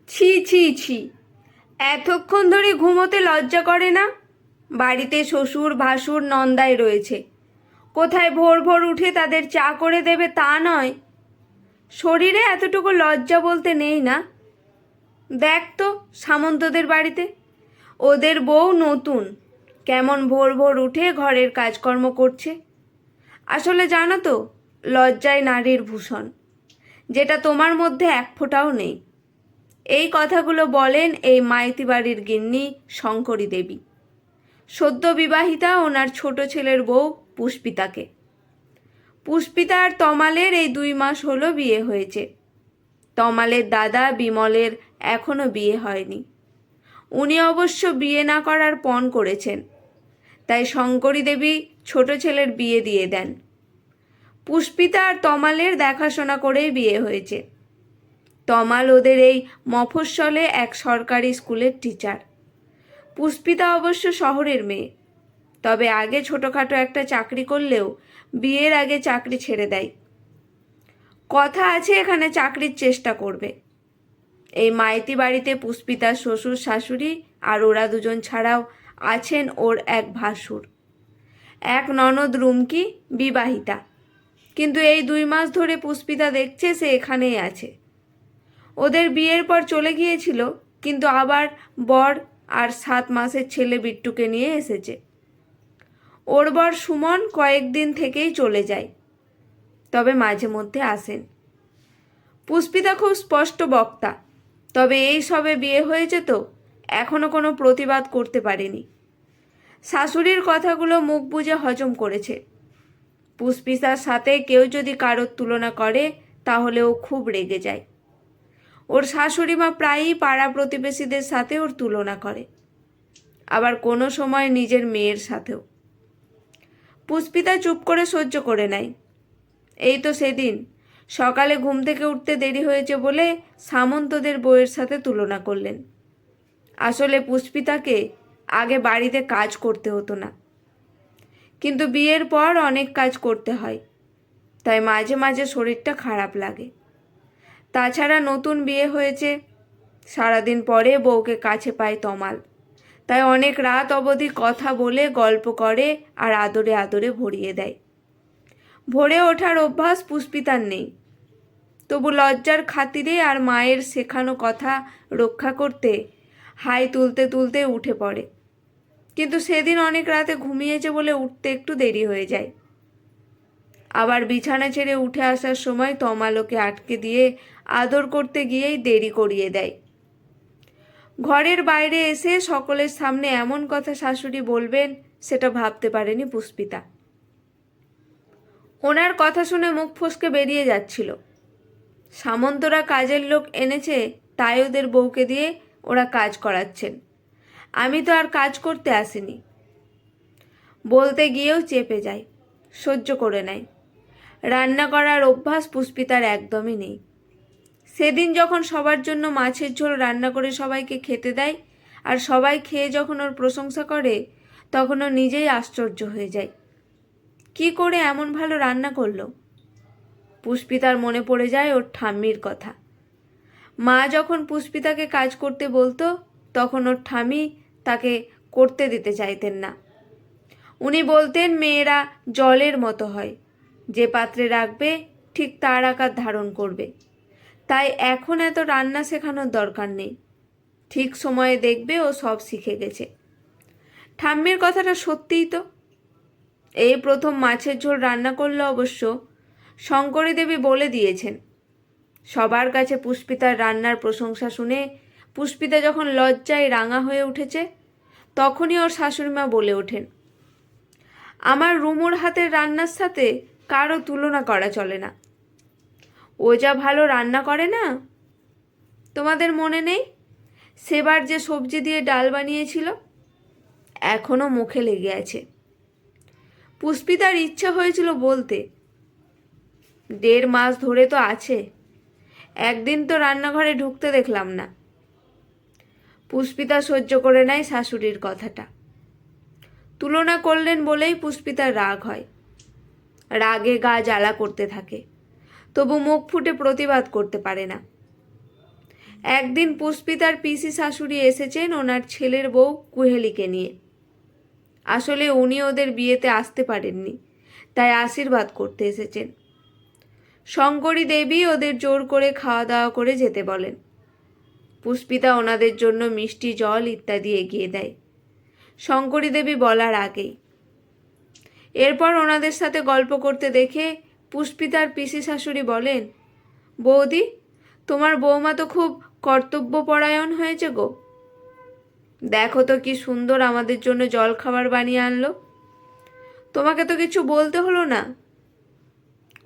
ছি ছি ছি, এতক্ষণ ধরে ঘুমোতে লজ্জা করে না? বাড়িতে শ্বশুর ভাসুর নন্দাই রয়েছে, কোথায় ভোর ভোর উঠে তাদের চা করে দেবে তা নয়, শরীরে এতটুকু লজ্জা বলতে নেই না? দেখ তো সামন্তদের বাড়িতে ওদের বউ নতুন কেমন ভোর ভোর উঠে ঘরের কাজকর্ম করছে। আসলে জানো তো, লজ্জায় নারীর ভূষণ, যেটা তোমার মধ্যে এক ফোঁটাও নেই। এই কথাগুলো বলেন এই মাইতি বাড়ির গিন্নি শঙ্করী দেবী, সদ্য বিবাহিতা ওনার ছোট ছেলের বউ পুষ্পিতাকে। পুষ্পিতা আর তমালের এই 2 মাস হলো বিয়ে হয়েছে। তমালের দাদা বিমলের এখনো বিয়ে হয়নি। উনি অবশ্য বিয়ে না করার পণ করেছেন, তাই শঙ্করী দেবী ছোট ছেলের বিয়ে দিয়ে দেন। পুষ্পিতা আর তমালের দেখাশোনা করেই বিয়ে হয়েছে। তমাল ওদের এই মফস্বলে এক সরকারি স্কুলের টিচার। পুষ্পিতা অবশ্য শহরের মেয়ে, তবে আগে ছোটোখাটো একটা চাকরি করলেও বিয়ের আগে চাকরি ছেড়ে দেয়। কথা আছে এখানে চাকরির চেষ্টা করবে। এই মাইতি বাড়িতে পুষ্পিতার শ্বশুর শাশুড়ি আর ওরা দুজন ছাড়াও আছেন ওর এক ভাসুর, এক ননদ রুমকি, বিবাহিতা। কিন্তু এই 2 মাস ধরে পুষ্পিতা দেখছে সে এখানেই আছে। ওদের বিয়ের পর চলে গিয়েছিল, কিন্তু আবার বর আর 7 মাসের ছেলে বিট্টুকে নিয়ে এসেছে। ওর বর সুমন কয়েকদিন থেকেই চলে যায়, তবে মাঝে মধ্যে আসেন। পুষ্পিতা খুব স্পষ্ট বক্তা, তবে এই সবে বিয়ে হয়েছে তো এখনো কোনো প্রতিবাদ করতে পারেনি। শাশুড়ির কথাগুলো মুখ বুজে হজম করেছে। পুষ্পিতার সাথে কেউ যদি কারোর তুলনা করে তাহলে ও খুব রেগে যায়। ওর শাশুড়ি মা প্রায়ই পাড়া প্রতিবেশীদের সাথে ওর তুলনা করে, আবার কোনো সময় নিজের মেয়ের সাথেও। পুষ্পিতা চুপ করে সহ্য করে নেয়। এই তো সেদিন সকালে ঘুম থেকে উঠতে দেরি হয়েছে বলে সামন্তদের বউয়ের সাথে তুলনা করলেন। আসলে পুষ্পিতাকে আগে বাড়িতে কাজ করতে হতো না, কিন্তু বিয়ের পর অনেক কাজ করতে হয়, তাই মাঝে মাঝে শরীরটা খারাপ লাগে। তাছাড়া নতুন বিয়ে হয়েছে, সারাদিন পরে বউকে কাছে পায় তমাল, তাই অনেক রাত অবধি কথা বলে গল্প করে আর আদরে আদরে ভরিয়ে দেয়। ভোরে ওঠার অভ্যাস পুষ্পিতার নেই, তবু লজ্জার খাতিরে আর মায়ের শেখানো কথা রক্ষা করতে হাই তুলতে তুলতে উঠে পড়ে। কিন্তু সেদিন অনেক রাতে ঘুমিয়েছে বলে উঠতে একটু দেরি হয়ে যায়। আবার বিছানা ছেড়ে উঠে আসার সময় তমালোকে আটকে দিয়ে আদর করতে গিয়েই দেরি করিয়ে দেয়। ঘরের বাইরে এসে সকলের সামনে এমন কথা শাশুড়ি বলবেন সেটা ভাবতে পারেনি পুষ্পিতা। ওনার কথা শুনে মুখ ফসকে বেরিয়ে যাচ্ছিল। সামন্তরা কাজের লোক এনেছে, তাই ওদের বউকে দিয়ে ওরা কাজ করাচ্ছেন। আমি তো আর কাজ করতে আসিনি। বলতে গিয়েও চেপে যায়, সহ্য করে নেয়। রান্না করার অভ্যাস পুষ্পিতার একদমই নেই। সেদিন যখন সবার জন্য মাছের ঝোল রান্না করে সবাইকে খেতে দেয় আর সবাই খেয়ে যখন ওর প্রশংসা করে, তখন ও নিজেই আশ্চর্য হয়ে যায়। কি করে এমন ভালো রান্না করলো? পুষ্পিতার মনে পড়ে যায় ওর ঠাম্মির কথা। মা যখন পুষ্পিতাকে কাজ করতে বলতো, তখন ওর ঠাম্মি তাকে করতে দিতে চাইতেন না। উনি বলতেন মেয়েরা জলের মতো হয়, যে পাত্রে রাখবে ঠিক তার আকার ধারণ করবে। তাই এখন এত রান্না শেখানোর দরকার নেই, ঠিক সময়ে দেখবে ও সব শিখে গেছে। ঠাম্মির কথাটা সত্যিই তো। এই প্রথম মাছের ঝোল রান্না করলে অবশ্য শঙ্করী দেবী বলে দিয়েছেন। সবার কাছে পুষ্পিতার রান্নার প্রশংসা শুনে পুষ্পিতা যখন লজ্জায় রাঙা হয়ে উঠেছে, তখনই ওর শাশুড়িমা বলে ওঠেন, আমার রুমুর হাতের রান্নার সাথে কারো তুলনা করা চলে না। ও যা ভালো রান্না করে না। তোমাদের মনে নেই সেবার যে সবজি দিয়ে ডাল বানিয়েছিল? এখনো মুখে লেগে আছে। পুষ্পিতার ইচ্ছা হয়েছিল বলতে, 1.5 মাস ধরে তো আছে, একদিন তো রান্নাঘরে ঢুকতে দেখলাম না। পুষ্পিতা সহ্য করে নেয় শাশুড়ির কথাটা। তুলনা করলেন বলেই পুষ্পিতার রাগ হয়। রাগে গা জ্বালা করতে থাকে, তবু মুখ ফুটে প্রতিবাদ করতে পারে না। একদিন পুষ্পিতার পিসি শাশুড়ি এসেছেন ওনার ছেলের বউ কুহেলিকে নিয়ে। আসলে উনি ওদের বিয়েতে আসতে পারেননি, তাই আশীর্বাদ করতে এসেছেন। শঙ্করী দেবী ওদের জোর করে খাওয়া দাওয়া করে যেতে বলেন। পুষ্পিতা ওনাদের জন্য মিষ্টি জল ইত্যাদি এগিয়ে দেয় শঙ্করী দেবী বলার আগেই। এরপর ওনাদের সাথে গল্প করতে দেখে পুষ্পিতার পিসি শাশুড়ি বলেন, বৌদি, তোমার বৌমা তো খুব কর্তব্যপরায়ণ হয়েছে গো। দেখো তো কি সুন্দর আমাদের জন্য জল খাবার বানিয়ে আনলো। তোমাকে তো কিছু বলতে হলো না।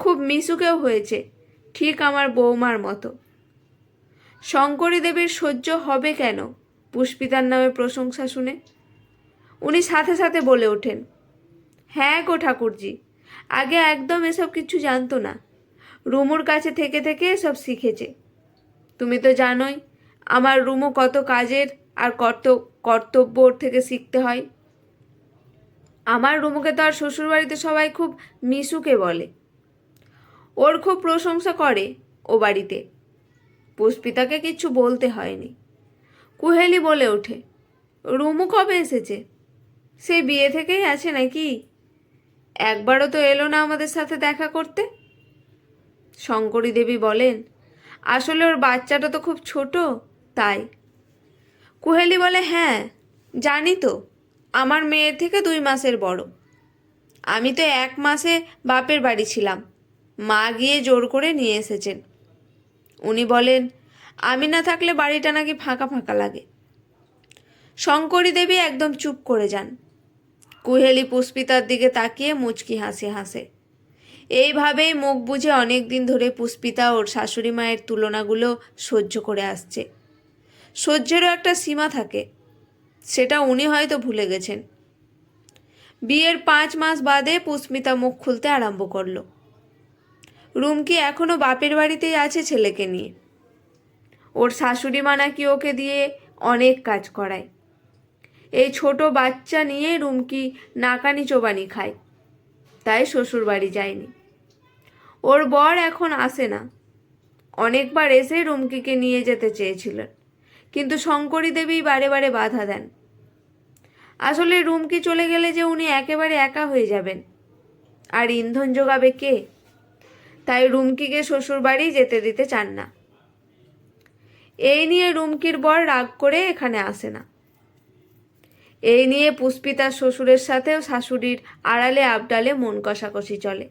খুব মিশুকেও হয়েছে, ঠিক আমার বৌমার মতো। শঙ্করী দেবীর সহ্য হবে কেন পুষ্পিতার নামে প্রশংসা শুনে? উনি সাথে সাথে বলে ওঠেন, হ্যাঁ গো ঠাকুরজি, আগে একদম এসব কিছু জানতো না। রুমুর কাছে থেকে থেকে এসব শিখেছে। তুমি তো জানোই আমার রুমু কত কাজের আর কর্তব্য ওর থেকে শিখতে হয়। আমার রুমুকে তো আর শ্বশুরবাড়িতে সবাই খুব মিশুকে বলে। ওর খুব প্রশংসা করে ও বাড়িতে। পুষ্পিতাকে কিচ্ছু বলতে হয়নি। কুহেলি বলে ওঠে, রুমু কবে এসেছে? সেই বিয়ে থেকেই আছে নাকি? একবারও তো এলো না আমাদের সাথে দেখা করতে। শঙ্করী দেবী বলেন, আসলে ওর বাচ্চাটা তো খুব ছোট, তাই। কুহেলি বলে, হ্যাঁ জানি তো, আমার মেয়ের থেকে 2 মাসের বড়। আমি তো 1 মাসে বাপের বাড়ি ছিলাম, মা গিয়ে জোর করে নিয়ে এসেছেন। উনি বলেন, আমি না থাকলে বাড়িটা নাকি ফাঁকা ফাঁকা লাগে। শঙ্করী দেবী একদম চুপ করে যান। কুহেলি পুষ্পিতার দিকে তাকিয়ে মুচকি হাসি হাসে। এইভাবেই মুখ বুঝে অনেক দিন ধরে পুষ্পিতা ওর শাশুড়ি মায়ের তুলনাগুলো সহ্য করে আসছে। সহ্যেরও একটা সীমা থাকে, সেটা উনি হয়তো ভুলে গেছেন। বিয়ের 5 মাস বাদে পুষ্পিতা মুখ খুলতে আরম্ভ করলো। রুমকি এখনও বাপের বাড়িতেই আছে ছেলেকে নিয়ে। ওর শাশুড়ি মা নাকি ওকে দিয়ে অনেক কাজ করায়। এই ছোট বাচ্চা নিয়ে রুমকি নাকানি চোবানি খায়, তাই শ্বশুর বাড়ি যায়নি। ওর বর এখন আসে না। অনেকবার এসে রুমকিকে নিয়ে যেতে চেয়েছিলেন, কিন্তু শঙ্করী দেবী বারে বারে বাধা দেন। আসলে রুমকি চলে গেলে যে উনি একেবারে একা হয়ে যাবেন, আর ইন্ধন জোগাবে কে? তাই রুমকিকে শ্বশুর বাড়ি যেতে দিতে চান না। এই নিয়ে রুমকির বর রাগ করে এখানে আসে না। এই নিয়ে পুষ্পিতার শ্বশুরের সাথেও শাশুড়ির আড়ালে আবডালে মন কষাকষি চলে।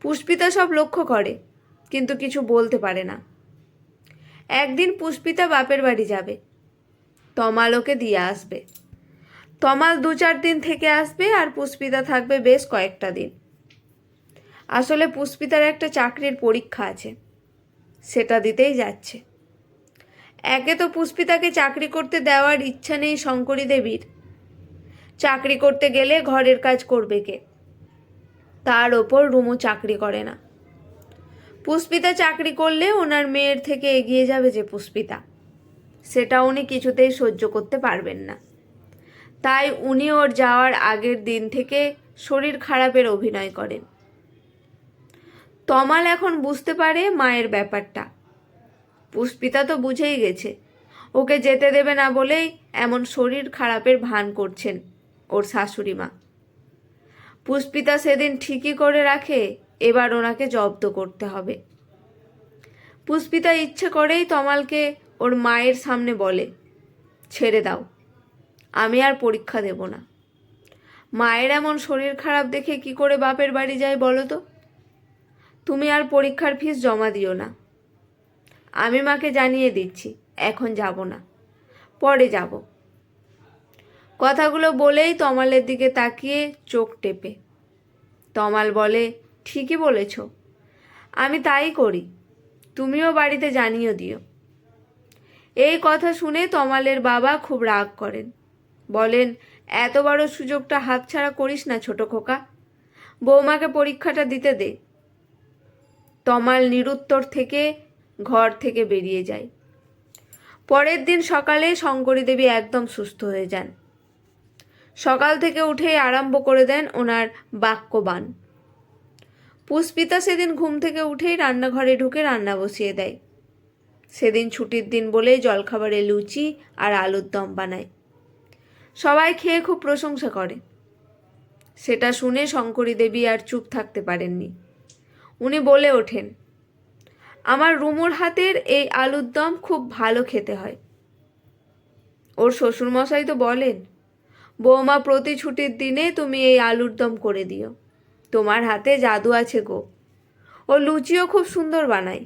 পুষ্পিতা সব লক্ষ্য করে, কিন্তু কিছু বলতে পারে না। একদিন পুষ্পিতা বাপের বাড়ি যাবে। তমাল ওকে দিয়ে আসবে। তমাল 2-4 দিন থেকে আসবে, আর পুষ্পিতা থাকবে বেশ কয়েকটা দিন। আসলে পুষ্পিতার একটা চাকরির পরীক্ষা আছে, সেটা দিতেই যাচ্ছে। একে তো পুষ্পিতাকে চাকরি করতে দেওয়ার ইচ্ছা নেই শঙ্করী দেবীর। চাকরি করতে গেলে ঘরের কাজ করবে কে? তার ওপর রুমু চাকরি করে না। পুষ্পিতা চাকরি করলে ওনার মেয়ের থেকে এগিয়ে যাবে যে পুষ্পিতা, সেটা উনি কিছুতেই সহ্য করতে পারবেন না। তাই উনি ওর যাওয়ার আগের দিন থেকে শরীর খারাপের অভিনয় করেন। তমাল এখন বুঝতে পারে মায়ের ব্যাপারটা। পুষ্পিতা তো বুঝেই গেছে ওকে যেতে দেবে না বলেই এমন শরীর খারাপের ভান করছেন ওর শাশুড়ি মা। পুষ্পিতা সেদিন ঠিকই করে রাখে, এবার ওনাকে জব্দ করতে হবে। পুষ্পিতা ইচ্ছে করেই তমালকে ওর মায়ের সামনে বলে, ছেড়ে দাও, আমি আর পরীক্ষা দেব না। মায়ের এমন শরীর খারাপ দেখে কি করে বাপের বাড়ি যায় বলো তো? তুমি আর পরীক্ষার ফিস জমা দিও না। আমি মাকে জানিয়ে দিচ্ছি, এখন যাব না, পরে যাব। কথাগুলো বলেই তমালের দিকে তাকিয়ে চোখ টেপে। তমাল বলে, ঠিকই বলেছ, আমি তাই করি, তুমিও বাড়িতে জানিয়ে দিও। এই কথা শুনে তমালের বাবা খুব রাগ করেন। বলেন, এত বড় সুযোগটা হাতছাড়া করিস না ছোট খোকা, বৌমাকে পরীক্ষাটা দিতে দে। তমাল নিরুত্তর থেকে ঘর থেকে বেরিয়ে যায়। পরের দিন সকালে শঙ্করী দেবী একদম সুস্থ হয়ে যান। সকাল থেকে উঠেই আরম্ভ করে দেন ওনার বাক্যবান। পুষ্পিতা সেদিন ঘুম থেকে উঠেই রান্নাঘরে ঢুকে রান্না বসিয়ে দেয়। সেদিন ছুটির দিন বলেই জলখাবারে লুচি আর আলুর দম বানায়। সবাই খেয়ে খুব প্রশংসা করে। সেটা শুনে শঙ্করী দেবী আর চুপ থাকতে পারেননি। উনি বলে ওঠেন, আমার রুমুর হাতের এই আলুর দম খুব ভালো খেতে হয়। ওর শ্বশুরমশাই তো বলেন, বৌমা প্রতি ছুটির দিনে তুমি এই আলুর দম করে দিও, তোমার হাতে জাদু আছে গো। ও লুচিও খুব সুন্দর বানায়।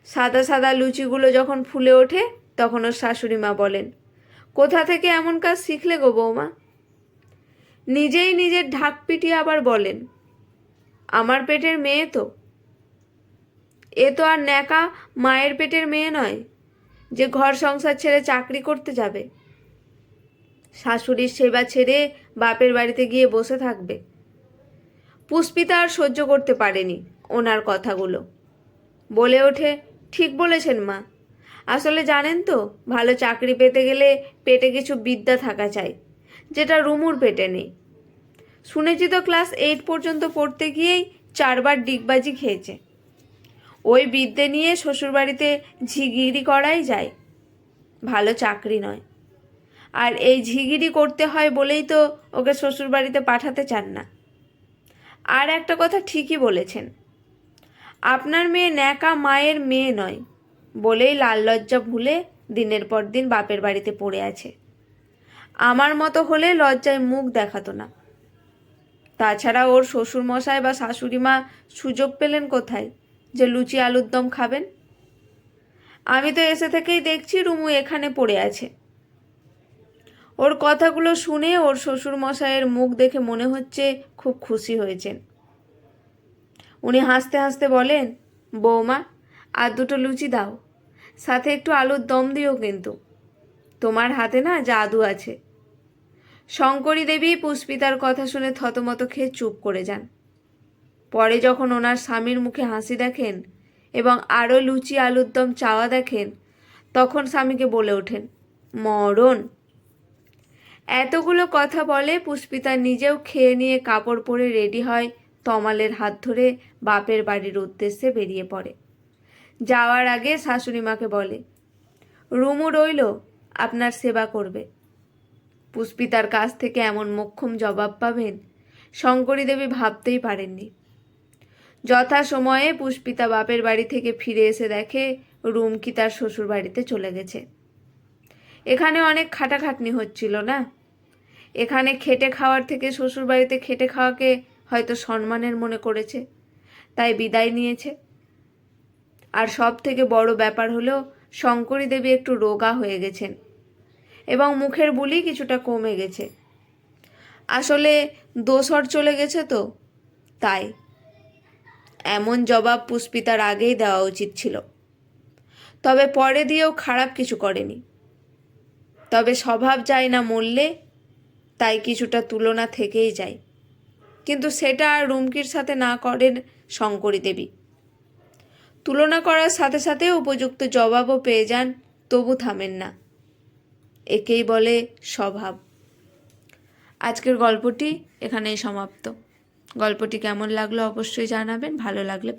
সাদা সাদা লুচিগুলো যখন ফুলে ওঠে তখন ওর শাশুড়ি মা বলেন, কোথা থেকে এমন কাজ শিখলে গো বৌমা? নিজেই নিজের ঢাক পিটিয়ে আবার বলেন, আমার পেটের মেয়ে তো, এ তো আর ন্যাকা মায়ের পেটের মেয়ে নয় যে ঘর সংসার ছেড়ে চাকরি করতে যাবে, শাশুড়ির সেবা ছেড়ে বাপের বাড়িতে গিয়ে বসে থাকবে। পুষ্পিতা আর সহ্য করতে পারেনি ওনার কথাগুলো। বলে ওঠে, ঠিক বলেছেন মা। আসলে জানেন তো, ভালো চাকরি পেতে গেলে পেটে কিছু বিদ্যা থাকা চাই, যেটা রুমুর পেটে নেই। শুনেছি তো ক্লাস 8 পর্যন্ত পড়তে গিয়েই 4বার ডিগবাজি খেয়েছে। ওই বিদ্যে নিয়ে শ্বশুরবাড়িতে ঝিগিরি করাই যায়, ভালো চাকরি নয়। আর এই ঝিগিরি করতে হয় বলেই তো ওকে শ্বশুরবাড়িতে পাঠাতে চান না। আর একটা কথা ঠিকই বলেছেন, আপনার মেয়ে ন্যাকা মায়ের মেয়ে নয় বলেই লাল লজ্জা ভুলে দিনের পর দিন বাপের বাড়িতে পড়ে আছে। আমার মতো হলে লজ্জায় মুখ দেখাতো না। তাছাড়া ওর শ্বশুরমশাই বা শাশুড়ি মা সুযোগ পেলেন কোথায় যে লুচি আলুর দম খাবেন? আমি তো এসে থেকেই দেখছি রুমু এখানে পড়ে আছে। ওর কথাগুলো শুনে ওর শ্বশুরমশাইয়ের মুখ দেখে মনে হচ্ছে খুব খুশি হয়েছেন। উনি হাসতে হাসতে বলেন, বৌমা আর 2টো লুচি দাও, সাথে একটু আলুর দম দিও কিন্তু, তোমার হাতে না জাদু আছে। শঙ্করী দেবী পুষ্পিতার কথা শুনে থতমত খেয়ে চুপ করে যান। পরে যখন ওনার স্বামীর মুখে হাসি দেখেন এবং আরও লুচি আলুর দম চাওয়া দেখেন, তখন স্বামীকে বলে ওঠেন, মরণ। এতগুলো কথা বলে পুষ্পিতা নিজেও খেয়ে নিয়ে কাপড় পরে রেডি হয়, তমালের হাত ধরে বাপের বাড়ির উদ্দেশ্যে বেরিয়ে পড়ে। যাওয়ার আগে শাশুড়ি মাকে বলে, রুমু রইল, আপনার সেবা করবে। পুষ্পিতার কাছ থেকে এমন মোক্ষম জবাব পাবেন শঙ্করী দেবী ভাবতেই পারেননি। যথাসময়ে পুষ্পিতা বাপের বাড়ি থেকে ফিরে এসে দেখে রুমকি তার শ্বশুর বাড়িতে চলে গেছে। এখানে অনেক খাটাখাটনি হচ্ছিল না? এখানে খেটে খাওয়ার থেকে শ্বশুর বাড়িতে খেটে খাওয়াকে হয়তো সম্মানের মনে করেছে, তাই বিদায় নিয়েছে। আর সব থেকে বড় ব্যাপার হলো শঙ্করী দেবী একটু রোগা হয়ে গেছেন এবং মুখের বুলি কিছুটা কমে গেছে। আসলে দোসর চলে গেছে তো, তাই। এমন জবাব পুষ্পিতার আগেই দেওয়া উচিত ছিল, তবে পরে দিয়েও খারাপ কিছু করেনি। তবে স্বভাব যায় না মরলে, তাই কিছুটা তুলনা থেকেই যায়, কিন্তু সেটা আর রুমকির সাথে না করেন শঙ্করী দেবী। তুলনা করার সাথে সাথে উপযুক্ত জবাবও পেয়ে যান, তবু থামেন না। একেই বলে স্বভাব। আজকের গল্পটি এখানেই সমাপ্ত। গল্পটি কেমন লাগলো অবশ্যই জানাবেন। ভালো লাগলে